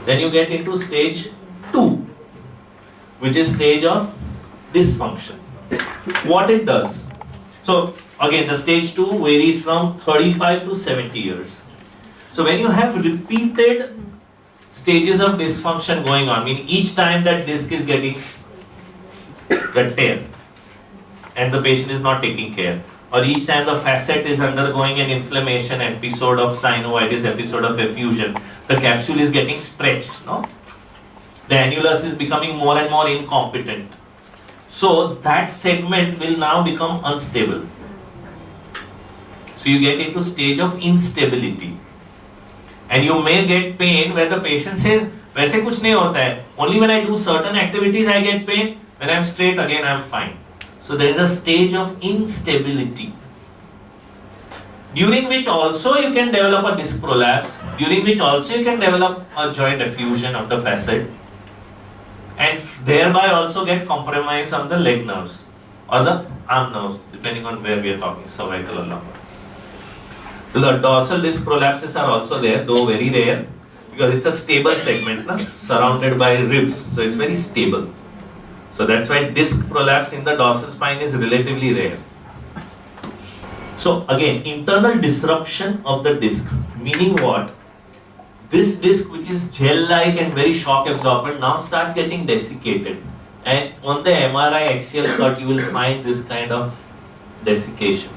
Then you get into stage 2, which is stage of dysfunction. What it does? So again, the stage 2 varies from 35 to 70 years. So when you have repeated stages of dysfunction going on, I mean each time that disc is getting the tear and the patient is not taking care, or each time the facet is undergoing an inflammation, episode of synovitis, episode of effusion, the capsule is getting stretched, no? The annulus is becoming more and more incompetent. So that segment will now become unstable. So you get into stage of instability. And you may get pain where the patient says, वैसे कुछ नहीं होता है. Only when I do certain activities I get pain. When I'm straight again I'm fine. So there is a stage of instability, during which also you can develop a disc prolapse, during which also you can develop a joint effusion of the facet, and thereby also get compromise on the leg nerves or the arm nerves, depending on where we are talking, cervical or lumbar. The dorsal disc prolapses are also there, though very rare, because it's a stable segment, surrounded by ribs, so it's very stable. So that's why disc prolapse in the dorsal spine is relatively rare. So again, internal disruption of the disc, meaning what? This disc, which is gel-like and very shock absorbent, now starts getting desiccated. And on the MRI axial cut, you will find this kind of desiccation.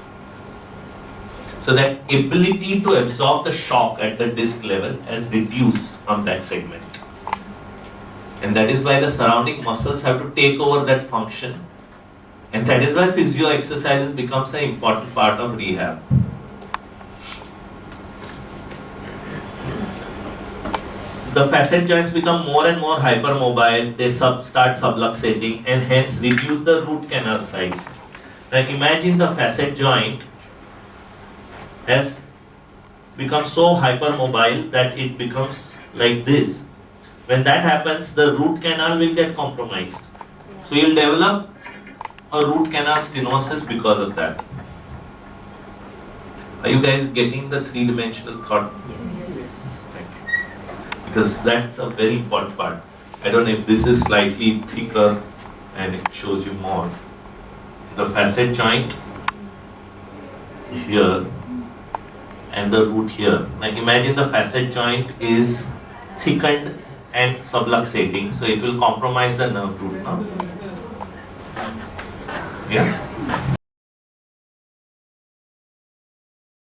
So that ability to absorb the shock at the disc level has reduced on that segment. And that is why the surrounding muscles have to take over that function. And that is why physio exercises becomes an important part of rehab. The facet joints become more and more hypermobile, they start subluxating and hence reduce the root canal size. Now imagine the facet joint has become so hypermobile that it becomes like this. When that happens, the root canal will get compromised. So you'll develop a root canal stenosis because of that. Are you guys getting the three-dimensional thought? Yes. Thank you. Because that's a very important part. I don't know if this is slightly thicker and it shows you more. The facet joint here and the root here. Now imagine the facet joint is thickened and subluxating, so it will compromise the nerve root, no? Yeah?